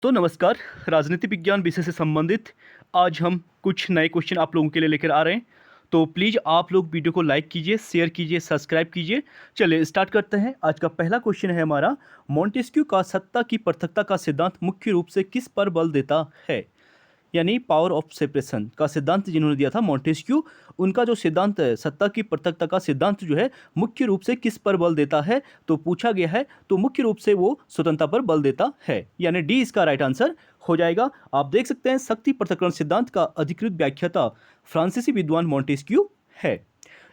तो नमस्कार, राजनीति विज्ञान विषय से संबंधित आज हम कुछ नए क्वेश्चन आप लोगों के लिए लेकर आ रहे हैं। तो प्लीज़ आप लोग वीडियो को लाइक कीजिए, शेयर कीजिए, सब्सक्राइब कीजिए। चलिए स्टार्ट करते हैं। आज का पहला क्वेश्चन है हमारा, मोंटेस्क्यू का सत्ता की पृथकता का सिद्धांत मुख्य रूप से किस पर बल देता है? यानी पावर ऑफ सेपरेशन का सिद्धांत जिन्होंने दिया था मॉन्टेस्क्यू, उनका जो सिद्धांत है सत्ता की पृथकता का सिद्धांत जो है मुख्य रूप से किस पर बल देता है? तो पूछा गया है, तो मुख्य रूप से वो स्वतंत्रता पर बल देता है, यानी डी इसका राइट आंसर हो जाएगा। आप देख सकते हैं शक्ति पृथक्करण सिद्धांत का अधिकृत व्याख्याता फ्रांसीसी विद्वान मॉन्टेस्क्यू है।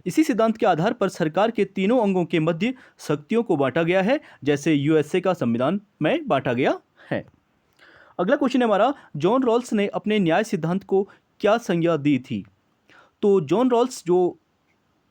इसी सिद्धांत के आधार पर सरकार के तीनों अंगों के मध्य शक्तियों को बांटा गया है, जैसे यूएसए का संविधान में बांटा गया है। अगला क्वेश्चन है हमारा, जॉन रॉल्स ने अपने न्याय सिद्धांत को क्या संज्ञा दी थी? तो जॉन रॉल्स जो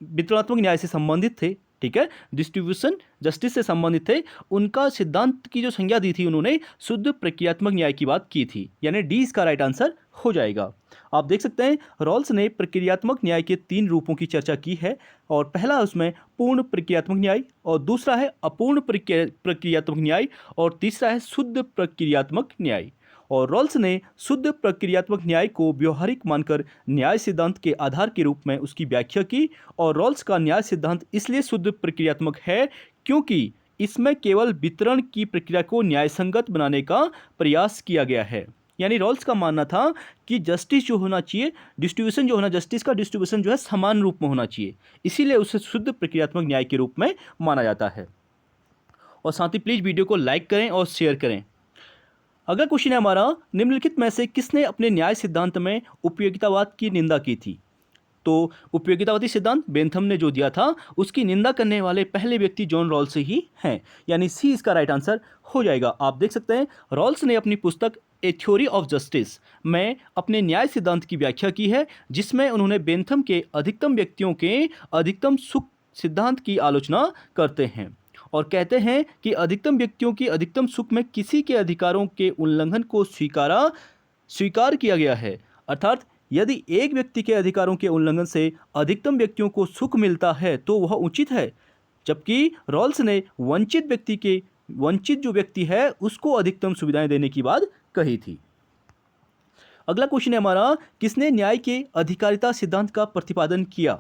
वितरणात्मक न्याय से संबंधित थे, ठीक है, डिस्ट्रीब्यूशन जस्टिस से संबंधित थे, उनका सिद्धांत की जो संज्ञा दी थी उन्होंने शुद्ध प्रक्रियात्मक न्याय की बात की थी, यानी डी इसका राइट आंसर हो जाएगा। आप देख सकते हैं रॉल्स ने प्रक्रियात्मक न्याय के 3 रूपों की चर्चा की है, और पहला उसमें पूर्ण प्रक्रियात्मक न्याय, और दूसरा है अपूर्ण प्रक्रियात्मक न्याय, और तीसरा है शुद्ध प्रक्रियात्मक न्याय। और रॉल्स ने शुद्ध प्रक्रियात्मक न्याय को व्यवहारिक मानकर न्याय सिद्धांत के आधार के रूप में उसकी व्याख्या की। और रॉल्स का न्याय सिद्धांत इसलिए शुद्ध प्रक्रियात्मक है क्योंकि इसमें केवल वितरण की प्रक्रिया को न्यायसंगत बनाने का प्रयास किया गया है। यानी रॉल्स का मानना था कि जस्टिस जो होना चाहिए, डिस्ट्रीब्यूशन जो होना, जस्टिस का डिस्ट्रीब्यूशन जो है समान रूप में होना चाहिए, इसीलिए उसे शुद्ध प्रक्रियात्मक न्याय के रूप में माना जाता है। और साथ ही प्लीज़ वीडियो को लाइक करें और शेयर करें। अगला क्वेश्चन है हमारा, निम्नलिखित में से किसने अपने न्याय सिद्धांत में उपयोगितावाद की निंदा की थी? तो उपयोगितावादी सिद्धांत बेंथम ने जो दिया था उसकी निंदा करने वाले पहले व्यक्ति जॉन रॉल्स ही हैं, यानी सी इसका राइट आंसर हो जाएगा। आप देख सकते हैं रॉल्स ने अपनी पुस्तक ए थ्योरी ऑफ जस्टिस में अपने न्याय सिद्धांत की व्याख्या की है, जिसमें उन्होंने बेंथम के अधिकतम व्यक्तियों के अधिकतम सुख सिद्धांत की आलोचना करते हैं और कहते हैं कि अधिकतम व्यक्तियों की अधिकतम सुख में किसी के अधिकारों के उल्लंघन को स्वीकार किया गया है। अर्थात यदि एक व्यक्ति के अधिकारों के उल्लंघन से अधिकतम व्यक्तियों को सुख मिलता है तो वह उचित है, जबकि रॉल्स ने वंचित जो व्यक्ति है उसको अधिकतम सुविधाएं देने की बात कही थी। अगला क्वेश्चन है हमारा, किसने न्याय के अधिकारिता सिद्धांत का प्रतिपादन किया?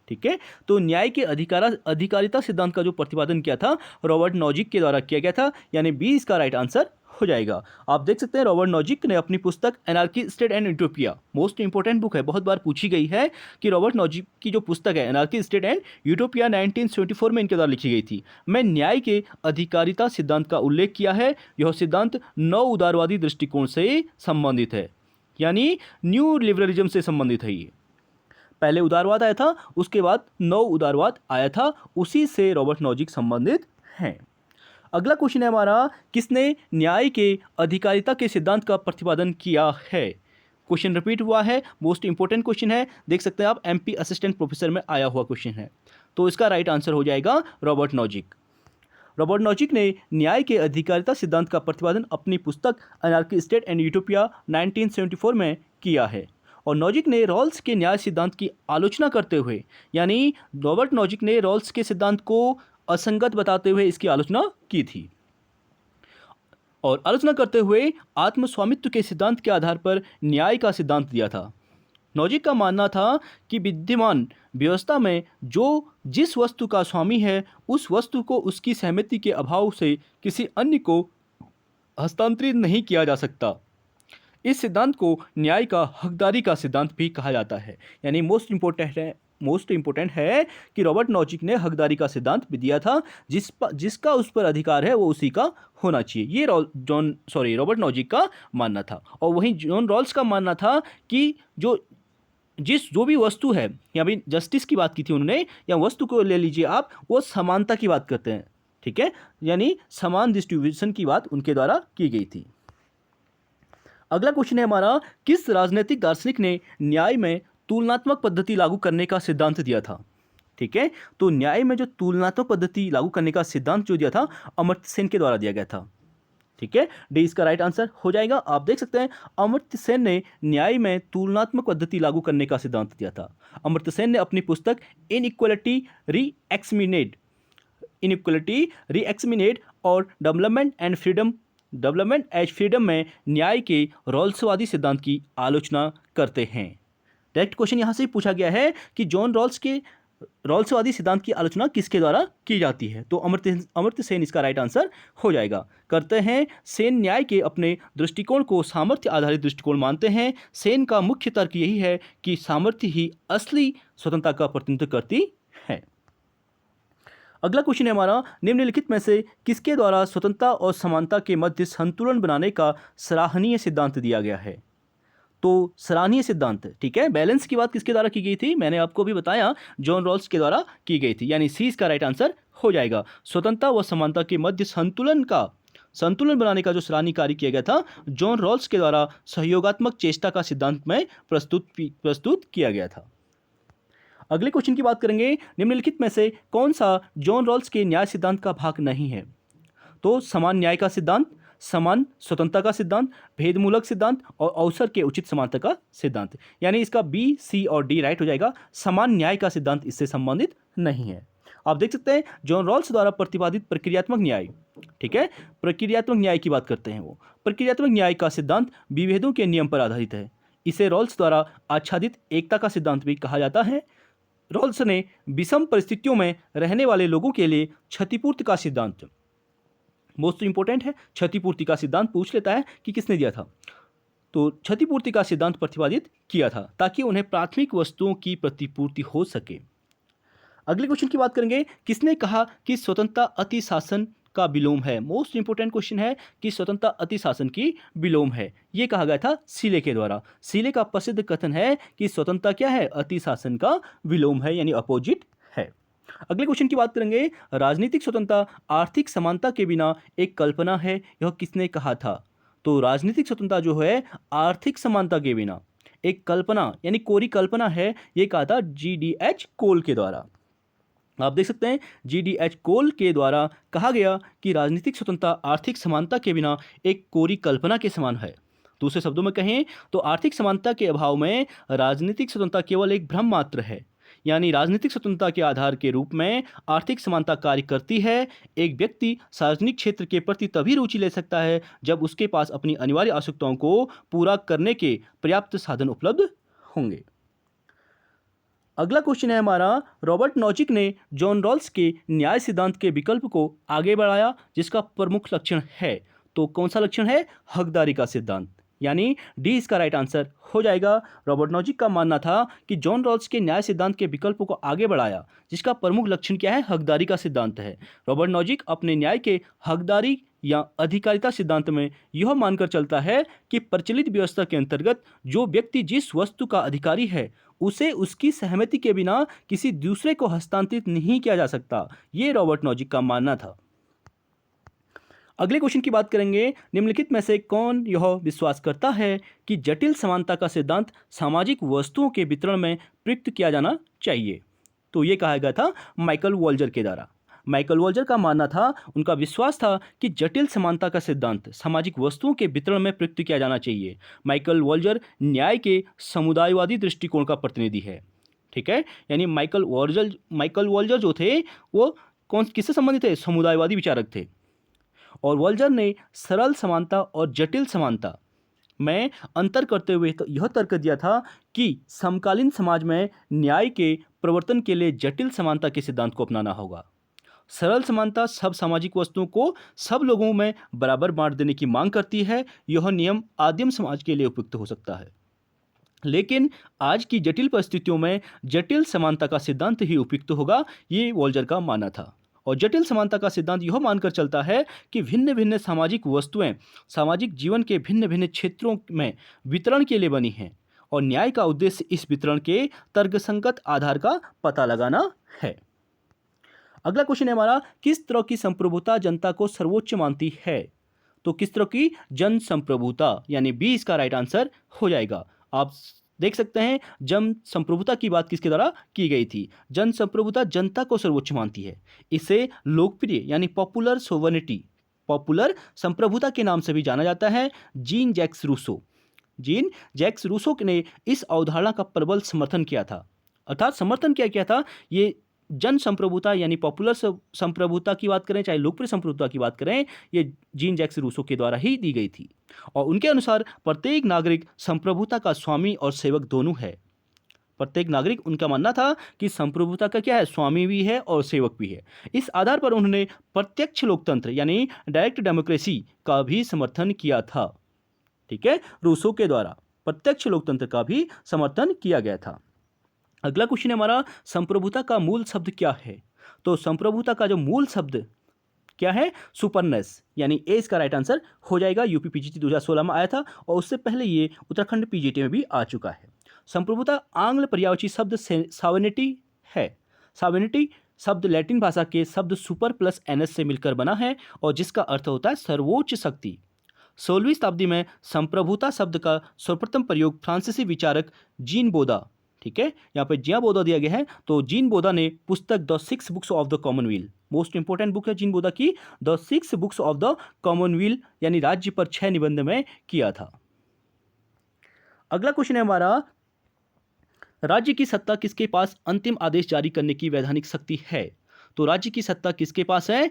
ठीक है, तो न्याय के अधिकारिता सिद्धांत का जो प्रतिपादन किया था रॉबर्ट नॉजिक के द्वारा किया गया था, यानी बी इसका राइट आंसर हो जाएगा। आप देख सकते हैं रॉबर्ट नॉजिक ने अपनी पुस्तक anarchy state and utopia, most important book है, बहुत बार पूछी गई है कि रॉबर्ट नॉजिक की जो पुस्तक है एनार्की स्टेट एंड यूटोपिया 1974 में इनके द्वारा लिखी गई थी, मैं न्याय के अधिकारिता सिद्धांत का उल्लेख किया है। यह सिद्धांत नव उदारवादी दृष्टिकोण से संबंधित है, यानी न्यू लिबरलिज्म से संबंधित है। ये पहले उदारवाद आया था, उसके बाद नव उदारवाद आया था, उसी से रॉबर्ट नॉजिक संबंधित हैं। अगला क्वेश्चन है हमारा, किसने न्याय के अधिकारिता के सिद्धांत का प्रतिपादन किया है? क्वेश्चन रिपीट हुआ है, मोस्ट इंपोर्टेंट क्वेश्चन है, देख सकते हैं आप, एमपी असिस्टेंट प्रोफेसर में आया हुआ क्वेश्चन है, तो इसका राइट आंसर हो जाएगा रॉबर्ट नॉजिक। रॉबर्ट नॉजिक ने न्याय के अधिकारिता सिद्धांत का प्रतिपादन अपनी पुस्तक अनार्की स्टेट एंड यूटोपिया 1974 में किया है। और नॉजिक ने रॉल्स के न्याय सिद्धांत की आलोचना करते हुए, यानी रॉबर्ट नॉजिक ने रॉल्स के सिद्धांत को असंगत बताते हुए इसकी आलोचना की थी, और आलोचना करते हुए आत्मस्वामित्व के सिद्धांत के आधार पर न्याय का सिद्धांत दिया था। नॉजिक का मानना था कि विद्यमान व्यवस्था में जो जिस वस्तु का स्वामी है उस वस्तु को उसकी सहमति के अभाव से किसी अन्य को हस्तांतरित नहीं किया जा सकता। इस सिद्धांत को न्याय का हकदारी का सिद्धांत भी कहा जाता है, यानी मोस्ट इंपोर्टेंट है कि रॉबर्ट नॉजिक ने हकदारी का सिद्धांत भी दिया था, जिसका उस पर अधिकार है वो उसी का होना चाहिए। ये रॉबर्ट नॉजिक का मानना था। और वहीं जॉन रॉल्स का मानना था कि जो भी वस्तु है, या भी जस्टिस की बात की थी उन्होंने, या वस्तु को ले लीजिए आप, वो समानता की बात करते हैं, ठीक है, यानी समान डिस्ट्रीब्यूशन की बात उनके द्वारा की गई थी। अगला क्वेश्चन है हमारा, किस राजनीतिक दार्शनिक ने न्याय में तुलनात्मक पद्धति लागू करने का सिद्धांत दिया था? ठीक है, तो न्याय में जो तुलनात्मक पद्धति लागू करने का सिद्धांत जो दिया था अमर्त्य सेन के द्वारा दिया गया था। ठीक है, डी इसका राइट आंसर हो जाएगा। आप देख सकते हैं अमर्त्य सेन ने न्याय में तुलनात्मक पद्धति लागू करने का सिद्धांत दिया था। अमर्त्य सेन ने अपनी पुस्तक इनइक्वालिटी रीएक्समिनेट और development and freedom development as freedom में न्याय के रॉल्सवादी सिद्धांत की आलोचना करते हैं। डायरेक्ट क्वेश्चन यहाँ से पूछा गया है कि जॉन रॉल्स के रॉल्सवादी सिद्धांत की आलोचना किसके द्वारा की जाती है, तो अमर्त्य सेन इसका राइट आंसर हो जाएगा। करते हैं, सेन न्याय के अपने दृष्टिकोण को सामर्थ्य आधारित दृष्टिकोण मानते हैं। सेन का मुख्य तर्क यही है कि सामर्थ्य ही असली स्वतंत्रता का प्रतिनिधित्व करती है। अगला क्वेश्चन है हमारा, निम्नलिखित में से किसके द्वारा स्वतंत्रता और समानता के मध्य संतुलन बनाने का सराहनीय सिद्धांत दिया गया है, तो सराहनीय सिद्धांत, ठीक है। बैलेंस की बात किसके द्वारा की गई थी, मैंने आपको भी बताया जॉन रॉल्स के द्वारा की गई थी, यानी सी इसका राइट आंसर हो जाएगा। स्वतंत्रता व समानता के मध्य संतुलन बनाने का जो सराहनीय कार्य किया गया था जॉन रॉल्स के द्वारा सहयोगात्मक चेष्टा का सिद्धांत में प्रस्तुत किया गया था। अगले क्वेश्चन की बात करेंगे, निम्नलिखित में से कौन सा जॉन रॉल्स के न्याय सिद्धांत का भाग नहीं है, तो समान न्याय का सिद्धांत, समान स्वतंत्रता का सिद्धांत, भेदमूलक सिद्धांत और अवसर के उचित समानता का सिद्धांत, यानी इसका बी, सी और डी राइट हो जाएगा। समान न्याय का सिद्धांत इससे संबंधित नहीं है। आप देख सकते हैं जॉन रॉल्स द्वारा प्रतिपादित प्रक्रियात्मक न्याय, ठीक है, प्रक्रियात्मक न्याय की बात करते हैं वो। प्रक्रियात्मक न्याय का सिद्धांत विभेदों के नियम पर आधारित है। इसे रॉल्स द्वारा आच्छादित एकता का सिद्धांत भी कहा जाता है। रॉल्स ने विषम परिस्थितियों में रहने वाले लोगों के लिए क्षतिपूर्ति का सिद्धांत, मोस्ट इंपोर्टेंट है, क्षतिपूर्ति का सिद्धांत पूछ लेता है कि किसने दिया था, तो क्षतिपूर्ति का सिद्धांत प्रतिपादित किया था ताकि उन्हें प्राथमिक वस्तुओं की प्रतिपूर्ति हो सके। अगले क्वेश्चन की बात करेंगे, किसने कहा कि स्वतंत्रता अति शासन का विलोम है, मोस्ट इंपोर्टेंट क्वेश्चन है कि स्वतंत्रता अति शासन की विलोम है, ये कहा गया था सीले के द्वारा। सीले का प्रसिद्ध कथन है कि स्वतंत्रता क्या है, अति शासन का विलोम है, यानी अपोजिट है। अगले क्वेश्चन की बात करेंगे, राजनीतिक स्वतंत्रता आर्थिक समानता के बिना एक कल्पना है, यह किसने कहा था, तो राजनीतिक स्वतंत्रता जो है आर्थिक समानता के बिना एक कल्पना यानी कोरी कल्पना है, ये कहा था GDH कोल के द्वारा। आप देख सकते हैं GDH कोल के द्वारा कहा गया कि राजनीतिक स्वतंत्रता आर्थिक समानता के बिना एक कोरी कल्पना के समान है। दूसरे शब्दों में कहें तो आर्थिक समानता के अभाव में राजनीतिक स्वतंत्रता केवल एक भ्रम मात्र है, यानी राजनीतिक स्वतंत्रता के आधार के रूप में आर्थिक समानता कार्य करती है। एक व्यक्ति सार्वजनिक क्षेत्र के प्रति तभी रुचि ले सकता है जब उसके पास अपनी अनिवार्य आवश्यकताओं को पूरा करने के पर्याप्त साधन उपलब्ध होंगे। अगला क्वेश्चन है हमारा, रॉबर्ट नॉजिक ने जॉन रॉल्स के न्याय सिद्धांत के विकल्प को आगे बढ़ाया जिसका प्रमुख लक्षण है, तो कौन सा लक्षण है, हकदारी का सिद्धांत, यानी डी इसका राइट आंसर हो जाएगा। रॉबर्ट नॉजिक का मानना था कि जॉन रॉल्स के न्याय सिद्धांत के विकल्पों को आगे बढ़ाया जिसका प्रमुख लक्षण क्या है, हकदारी का सिद्धांत है। रॉबर्ट नॉजिक अपने न्याय के हकदारी या अधिकारिता सिद्धांत में यह मानकर चलता है कि प्रचलित व्यवस्था के अंतर्गत जो व्यक्ति जिस वस्तु का अधिकारी है उसे उसकी सहमति के बिना किसी दूसरे को हस्तांतरित नहीं किया जा सकता, ये रॉबर्ट नॉजिक का मानना था। अगले क्वेश्चन की बात करेंगे, निम्नलिखित में से कौन यह विश्वास करता है कि जटिल समानता का सिद्धांत सामाजिक वस्तुओं के वितरण में प्रयुक्त किया जाना चाहिए, तो ये कहा गया था माइकल वॉल्जर के द्वारा। माइकल वॉल्जर का मानना था, उनका विश्वास था कि जटिल समानता का सिद्धांत सामाजिक वस्तुओं के वितरण में प्रयुक्त किया जाना चाहिए। माइकल वॉल्जर न्याय के समुदायवादी दृष्टिकोण का प्रतिनिधि है, ठीक है, यानी माइकल वॉल्जर जो थे वो किससे संबंधित थे, समुदायवादी विचारक थे। और वॉल्जर ने सरल समानता और जटिल समानता में अंतर करते हुए तो यह तर्क दिया था कि समकालीन समाज में न्याय के प्रवर्तन के लिए जटिल समानता के सिद्धांत को अपनाना होगा। सरल समानता सब सामाजिक वस्तुओं को सब लोगों में बराबर बांट देने की मांग करती है। यह नियम आदिम समाज के लिए उपयुक्त हो सकता है, लेकिन आज की जटिल परिस्थितियों में जटिल समानता का सिद्धांत ही उपयुक्त होगा, ये वॉल्जर का मानना था। और जटिल समानता का सिद्धांत यह मानकर चलता है कि भिन्न भिन्न सामाजिक वस्तुएं सामाजिक जीवन के भिन्न भिन्न क्षेत्रों में वितरण के लिए बनी हैं और न्याय का उद्देश्य इस वितरण के तर्कसंगत आधार का पता लगाना है। अगला क्वेश्चन है हमारा, किस तरह की संप्रभुता जनता को सर्वोच्च मानती है, तो किस तरह की जन संप्रभुता, यानी बी इसका राइट आंसर हो जाएगा। आप देख सकते हैं जन संप्रभुता की बात किसके द्वारा की गई थी, जन संप्रभुता जनता को सर्वोच्च मानती है। इसे लोकप्रिय यानी पॉपुलर सोवर्निटी, पॉपुलर संप्रभुता के नाम से भी जाना जाता है। जीन जैक्स रूसो ने इस अवधारणा का प्रबल समर्थन किया था, अर्थात समर्थन क्या किया था, ये जन संप्रभुता यानी पॉपुलर संप्रभुता की बात करें, चाहे लोकप्रिय संप्रभुता की बात करें, ये जीन जैक्स रूसो के द्वारा ही दी गई थी। और उनके अनुसार प्रत्येक नागरिक संप्रभुता का स्वामी और सेवक दोनों है। प्रत्येक नागरिक, उनका मानना था कि संप्रभुता का क्या है, स्वामी भी है और सेवक भी है। इस आधार पर उन्होंने प्रत्यक्ष लोकतंत्र यानी डायरेक्ट डेमोक्रेसी का भी समर्थन किया था। ठीक है, रूसो के द्वारा प्रत्यक्ष लोकतंत्र का भी समर्थन किया गया था। अगला क्वेश्चन है हमारा, संप्रभुता का मूल शब्द क्या है? तो संप्रभुता का जो मूल शब्द क्या है, सुपरनेस, यानी ए इसका राइट आंसर हो जाएगा। यूपी पीजीटी 2016 में आया था और उससे पहले ये उत्तराखंड पीजीटी में भी आ चुका है। संप्रभुता आंग्ल पर्यायवाची शब्द सावेनिटी है। सावेनिटी शब्द लैटिन भाषा के शब्द सुपर प्लस एनएस से मिलकर बना है और जिसका अर्थ होता है सर्वोच्च शक्ति। 16वीं शताब्दी में संप्रभुता शब्द का सर्वप्रथम प्रयोग फ्रांसीसी विचारक जीन बोदा, ठीक है, यहाँ पे जिया बोदा दिया गया है, तो जीन बोदा ने पुस्तक the 6 books of the Commonwealth, most important book है जीन बोदा की, the 6 books of the Commonwealth यानी राज्य पर 6 निबंध में किया था। अगला क्वेश्चन है हमारा, राज्य की सत्ता किसके पास अंतिम आदेश जारी करने की वैधानिक शक्ति है? तो राज्य की सत्ता किसके पास है?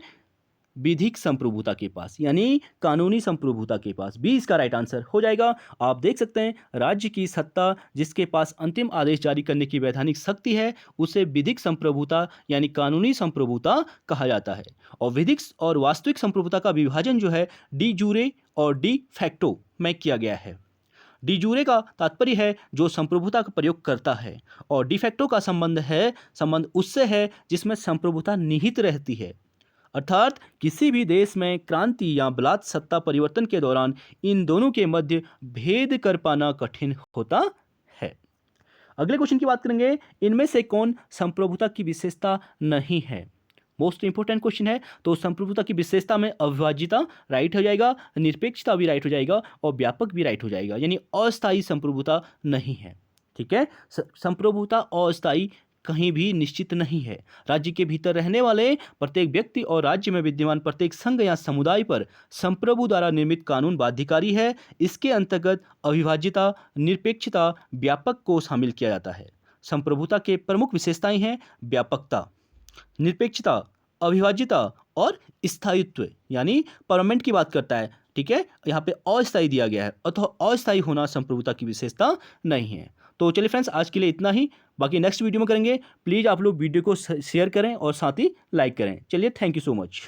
विधिक संप्रभुता के पास, यानी कानूनी संप्रभुता के पास। बी इसका राइट आंसर हो जाएगा। आप देख सकते हैं, राज्य की सत्ता जिसके पास अंतिम आदेश जारी करने की वैधानिक शक्ति है उसे विधिक संप्रभुता यानी कानूनी संप्रभुता कहा जाता है। और विधिक और वास्तविक संप्रभुता का विभाजन जो है डी जूरे और डी फैक्टो में किया गया है। डी जूरे का तात्पर्य है जो संप्रभुता का प्रयोग करता है और डी फैक्टो का संबंध उससे है जिसमें संप्रभुता निहित रहती है। अर्थात किसी भी देश में क्रांति या बलात् सत्ता परिवर्तन के दौरान इन दोनों के मध्य भेद कर पाना कठिन होता है। अगले क्वेश्चन की बात करेंगे, इनमें से कौन संप्रभुता की विशेषता नहीं है? मोस्ट इंपोर्टेंट क्वेश्चन है। तो संप्रभुता की विशेषता में अविभाज्यता राइट हो जाएगा, निरपेक्षता भी राइट हो जाएगा और व्यापक भी राइट हो जाएगा, यानी अस्थायी संप्रभुता नहीं है। ठीक है, संप्रभुता अस्थायी कहीं भी निश्चित नहीं है। राज्य के भीतर रहने वाले प्रत्येक व्यक्ति और राज्य में विद्यमान प्रत्येक संघ या समुदाय पर संप्रभु द्वारा निर्मित कानून बाध्यकारी है। इसके अंतर्गत अविभाज्यता, निरपेक्षता, व्यापक को शामिल किया जाता है। संप्रभुता के प्रमुख विशेषताएं हैं व्यापकता, निरपेक्षता, अविभाज्यता और स्थायित्व, यानी परमानेंट की बात करता है। ठीक है, यहाँ पे अस्थायी दिया गया है, अथवा अस्थायी होना संप्रभुता की विशेषता नहीं है। तो चलिए फ्रेंड्स, आज के लिए इतना ही, बाकी नेक्स्ट वीडियो में करेंगे। प्लीज़ आप लोग वीडियो को शेयर करें और साथ ही लाइक करें। चलिए, थैंक यू सो मच।